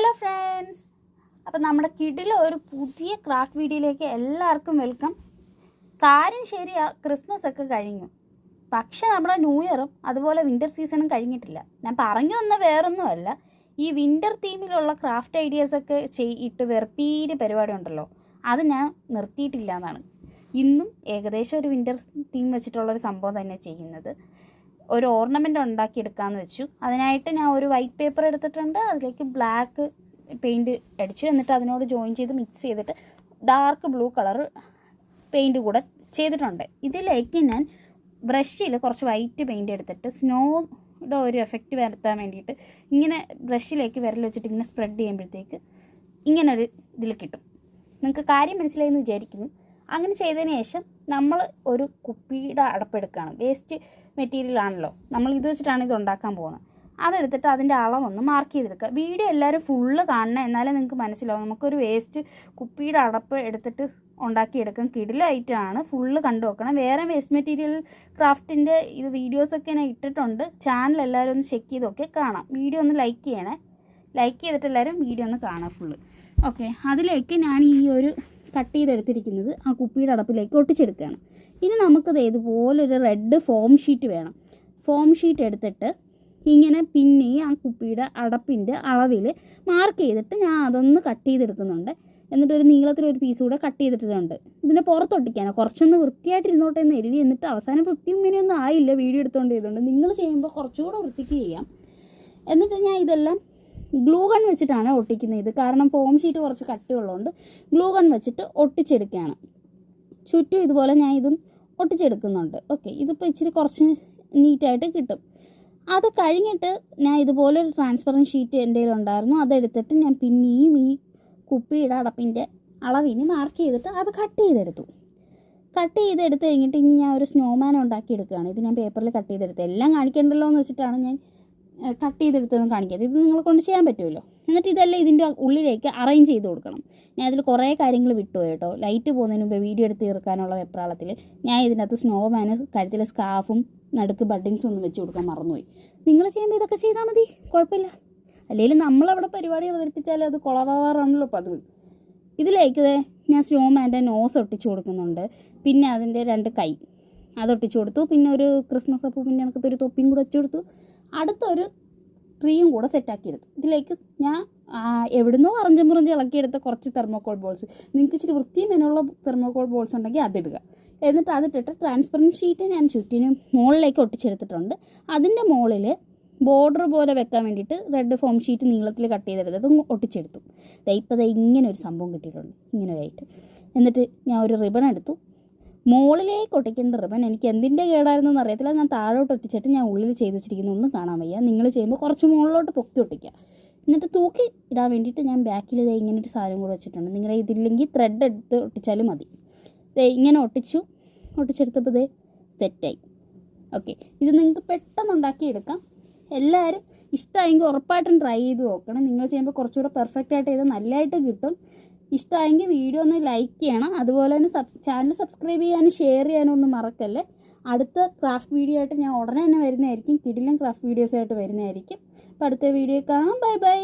Hello friends, അപ്പോൾ നമ്മുടെ കിഡിലെ ഒരു പുതിയ ക്രാഫ്റ്റ് വീഡിയോയിലേക്ക് എല്ലാവർക്കും വെൽക്കം. കാര്യം ശരിയാ, ക്രിസ്മസ് ഒക്കെ കഴിഞ്ഞു. പക്ഷെ നമ്മുടെ ന്യൂ ഇയറും അതുപോലെ വിൻ്റർ സീസണും കഴിഞ്ഞിട്ടില്ല. ഞാൻ പറഞ്ഞു വന്ന വേറൊന്നുമല്ല, ഈ വിൻ്റർ തീമിലുള്ള ക്രാഫ്റ്റ് ഐഡിയാസൊക്കെ ഇട്ട് വെറുപ്പീര് പരിപാടി ഉണ്ടല്ലോ, അത് ഞാൻ നിർത്തിയിട്ടില്ല എന്നാണ്. ഇന്നും ഏകദേശം ഒരു വിൻ്റർ തീം വെച്ചിട്ടുള്ളൊരു സംഭവം തന്നെ ചെയ്യുന്നത്. ഒരു ഓർണമെൻ്റ് ഉണ്ടാക്കിയെടുക്കാമെന്ന് വെച്ചു. അതിനായിട്ട് ഞാൻ ഒരു വൈറ്റ് പേപ്പർ എടുത്തിട്ടുണ്ട്. അതിലേക്ക് ബ്ലാക്ക് പെയിൻറ്റ് അടിച്ചു. എന്നിട്ട് അതിനോട് ജോയിൻ ചെയ്ത് മിക്സ് ചെയ്തിട്ട് ഡാർക്ക് ബ്ലൂ കളർ പെയിൻറ്റ് കൂടെ ചെയ്തിട്ടുണ്ട്. ഇതിലേക്ക് ഞാൻ ബ്രഷിൽ കുറച്ച് വൈറ്റ് പെയിൻറ്റ് എടുത്തിട്ട് സ്നോയുടെ ഒരു എഫക്റ്റ് വരുത്താൻ വേണ്ടിയിട്ട് ഇങ്ങനെ ബ്രഷിലേക്ക് വിരൽ വെച്ചിട്ട് ഇങ്ങനെ സ്പ്രെഡ് ചെയ്യുമ്പോഴത്തേക്ക് ഇങ്ങനൊരു ഇതിൽ കിട്ടും. നിങ്ങൾക്ക് കാര്യം മനസ്സിലായെന്ന് വിചാരിക്കുന്നു. അങ്ങനെ ചെയ്തതിന് ശേഷം നമ്മൾ ഒരു കുപ്പിയുടെ അടപ്പെടുക്കുകയാണ്. വേസ്റ്റ് മെറ്റീരിയൽ ആണല്ലോ, നമ്മൾ ഇത് വെച്ചിട്ടാണ് ഇത് ഉണ്ടാക്കാൻ പോകുന്നത്. അതെടുത്തിട്ട് അതിൻ്റെ അളവൊന്ന് മാർക്ക് ചെയ്തെടുക്കുക. വീഡിയോ എല്ലാവരും ഫുള്ള് കാണണം, എന്നാലേ നിങ്ങൾക്ക് മനസ്സിലാവും. നമുക്കൊരു വേസ്റ്റ് കുപ്പിയുടെ അടപ്പ് എടുത്തിട്ട് ഉണ്ടാക്കിയെടുക്കാം. കിടിലായിട്ടാണ്, ഫുള്ള് കണ്ടു വെക്കണം. വേറെ വേസ്റ്റ് മെറ്റീരിയൽ ക്രാഫ്റ്റിൻ്റെ ഇത് വീഡിയോസൊക്കെ ഞാൻ ഇട്ടിട്ടുണ്ട്. ചാനൽ എല്ലാവരും ഒന്ന് ചെക്ക് ചെയ്തൊക്കെ കാണാം. വീഡിയോ ഒന്ന് ലൈക്ക് ചെയ്യണേ. ലൈക്ക് ചെയ്തിട്ട് എല്ലാവരും വീഡിയോ ഒന്ന് കാണാം ഫുള്ള്. ഓക്കെ, അതിലേക്ക് ഞാൻ ഈ ഒരു കട്ട് ചെയ്തെടുത്തിരിക്കുന്നത് ആ കുപ്പിയുടെ അടപ്പിലേക്ക് ഒട്ടിച്ചെടുക്കുകയാണ്. ഇനി നമുക്കത് ഇതുപോലൊരു റെഡ് ഫോം ഷീറ്റ് വേണം. ഫോം ഷീറ്റ് എടുത്തിട്ട് ഇങ്ങനെ പിന്നെ ആ കുപ്പിയുടെ അടപ്പിൻ്റെ അളവിൽ മാർക്ക് ചെയ്തിട്ട് ഞാൻ അതൊന്ന് കട്ട് ചെയ്തെടുക്കുന്നുണ്ട്. എന്നിട്ടൊരു നീളത്തിലൊരു പീസ് കൂടെ കട്ട് ചെയ്തിട്ടുണ്ട്. ഇതിനെ പുറത്തൊട്ടിക്കാനോ കുറച്ചൊന്ന് വൃത്തിയായിട്ടിരുന്നോട്ടെ എന്ന് എഴുതി. എന്നിട്ട് അവസാനം വൃത്തി ഇങ്ങനെയൊന്നും ആയില്ല വീഡിയോ എടുത്തുകൊണ്ട് ചെയ്തുകൊണ്ട്. നിങ്ങൾ ചെയ്യുമ്പോൾ കുറച്ചുകൂടെ വൃത്തിക്ക് ചെയ്യാം. എന്നിട്ട് ഞാൻ ഇതെല്ലാം ഗ്ലൂ ഗൺ വെച്ചിട്ടാണ് ഒട്ടിക്കുന്നത്. ഇത് കാരണം ഫോം ഷീറ്റ് കുറച്ച് കട്ടിയുള്ളതുകൊണ്ട് ഗ്ലൂ ഗൺ വെച്ചിട്ട് ഒട്ടിച്ചെടുക്കുകയാണ്. ചുറ്റും ഇതുപോലെ ഞാൻ ഇതും ഒട്ടിച്ചെടുക്കുന്നുണ്ട്. ഓക്കെ, ഇതിപ്പോൾ ഇച്ചിരി കുറച്ച് നീറ്റായിട്ട് കിട്ടും. അത് കഴിഞ്ഞിട്ട് ഞാൻ ഇതുപോലെ ഒരു ട്രാൻസ്പെറൻറ്റ് ഷീറ്റ് എൻ്റെ കയ്യിലുണ്ടായിരുന്നു. അതെടുത്തിട്ട് ഞാൻ പിന്നെയും ഈ കുപ്പിയുടെ അടപ്പിൻ്റെ അളവിന് മാർക്ക് ചെയ്തിട്ട് അത് കട്ട് ചെയ്തെടുത്തു. കട്ട് ചെയ്തെടുത്ത് കഴിഞ്ഞിട്ട് ഇനി ഞാൻ ഒരു സ്നോമാൻ ഉണ്ടാക്കിയെടുക്കുകയാണ്. ഇത് ഞാൻ പേപ്പറിൽ കട്ട് ചെയ്തെടുത്ത് എല്ലാം കാണിക്കണ്ടല്ലോ എന്ന് വെച്ചിട്ടാണ് ഞാൻ കട്ട് ചെയ്തെടുത്തൊന്നും കാണിക്കാതെ. ഇത് നിങ്ങളെ കൊണ്ട് ചെയ്യാൻ പറ്റുമല്ലോ. എന്നിട്ട് ഇതെല്ലാം ഇതിൻ്റെ ഉള്ളിലേക്ക് അറേഞ്ച് ചെയ്ത് കൊടുക്കണം. ഞാൻ അതിൽ കുറേ കാര്യങ്ങൾ വിട്ടുപോയി കേട്ടോ. ലൈറ്റ് പോകുന്നതിന് മുമ്പ് വീഡിയോ എടുത്ത് തീർക്കാനുള്ള വെപ്രാളത്തിൽ ഞാൻ ഇതിനകത്ത് സ്നോമാന് കഴുത്തിൽ സ്കാർഫും നടുക്ക് ബഡ്ഡിങ്സും ഒന്നും വെച്ച് കൊടുക്കാൻ മറന്നുപോയി. നിങ്ങൾ ചെയ്യുമ്പോൾ ഇതൊക്കെ ചെയ്താൽ മതി, കുഴപ്പമില്ല. അല്ലെങ്കിൽ നമ്മളവിടെ പരിപാടി അവതരിപ്പിച്ചാൽ അത് കുളവാറാണല്ലോ പതിവ്. ഇതിലേക്ക് ഞാൻ സ്നോമാൻ്റെ നോസ് ഒട്ടിച്ച് കൊടുക്കുന്നുണ്ട്. പിന്നെ അതിൻ്റെ 2 കൈ അതൊട്ടിച്ച് കൊടുത്തു. പിന്നെ ഒരു ക്രിസ്മസ് അപ്പൂ, പിന്നെ എനിക്കത്തെ ഒരു തൊപ്പിയും കൂടെ വെച്ച് കൊടുത്തു. അടുത്തൊരു ട്രീയും കൂടെ സെറ്റാക്കിയെടുത്തു. ഇതിലേക്ക് ഞാൻ എവിടുന്നോ അറഞ്ചുമുറഞ്ച് ഇളക്കിയെടുത്ത കുറച്ച് തെർമോക്കോൾ ബോൾസ്, നിങ്ങൾക്ക് ഇച്ചിരി വൃത്തിയും മെനുള്ള തെർമോക്കോൾ ബോൾസ് ഉണ്ടെങ്കിൽ അതിടുക. എന്നിട്ട് അതിട്ടിട്ട് ട്രാൻസ്പെറൻറ്റ് ഷീറ്റ് ഞാൻ ചുറ്റിനും മുകളിലേക്ക് ഒട്ടിച്ചെടുത്തിട്ടുണ്ട്. അതിൻ്റെ മുകളിൽ ബോർഡർ പോലെ വെക്കാൻ വേണ്ടിയിട്ട് റെഡ് ഫോം ഷീറ്റ് നീളത്തിൽ കട്ട് ചെയ്തെടുത്ത് അതും ഒട്ടിച്ചെടുത്തു. ഇപ്പോൾ ഇങ്ങനെ ഒരു സംഭവം കിട്ടിയിട്ടുണ്ട്, ഇങ്ങനെ ഒരു ഐറ്റം. എന്നിട്ട് ഞാൻ ഒരു റിബൺ എടുത്തു. മുകളിലേക്ക് ഒട്ടിക്കേണ്ട റിബൺ എനിക്ക് എന്തിൻ്റെ കേടായിരുന്നെന്ന് അറിയത്തില്ല. ഞാൻ താഴോട്ട് ഒട്ടിച്ചിട്ട് ഞാൻ ഉള്ളിൽ ചെയ്ത് വെച്ചിരിക്കുന്ന ഒന്നും കാണാൻ വയ്യ. നിങ്ങൾ ചെയ്യുമ്പോൾ കുറച്ച് മുകളിലോട്ട് പൊക്കി ഒട്ടിക്കുക. എന്നിട്ട് തൂക്കി ഇടാൻ വേണ്ടിയിട്ട് ഞാൻ ബാക്കിൽ ഇങ്ങനെ ഒരു സാധനം കൂടെ വെച്ചിട്ടുണ്ട്. നിങ്ങളുടെ ഇതില്ലെങ്കിൽ ത്രെഡ് എടുത്ത് ഒട്ടിച്ചാലും മതി. ഇങ്ങനെ ഒട്ടിച്ചെടുത്തപ്പോൾ സെറ്റായി. ഓക്കെ, ഇത് നിങ്ങൾക്ക് പെട്ടെന്ന് ഉണ്ടാക്കിയെടുക്കാം. എല്ലാവരും ഇഷ്ടമായെങ്കിൽ ഉറപ്പായിട്ടും ട്രൈ ചെയ്ത് നോക്കണം. നിങ്ങൾ ചെയ്യുമ്പോൾ കുറച്ചുകൂടെ പെർഫെക്റ്റ് ആയിട്ട് ചെയ്താൽ നല്ലതായിട്ട് കിട്ടും. ഇഷ്ടമായെങ്കിൽ വീഡിയോ ഒന്ന് ലൈക്ക് ചെയ്യണം. അതുപോലെ തന്നെ ചാനൽ സബ്സ്ക്രൈബ് ചെയ്യാനും ഷെയർ ചെയ്യാനും ഒന്നും മറക്കല്ലേ. അടുത്ത ക്രാഫ്റ്റ് വീഡിയോ ആയിട്ട് ഞാൻ ഉടനെ തന്നെ വരുന്നതായിരിക്കും. കിടിലൻ ക്രാഫ്റ്റ് വീഡിയോസായിട്ട് വരുന്നതായിരിക്കും. അപ്പോൾ അടുത്ത വീഡിയോ കാണാം. Bye bye.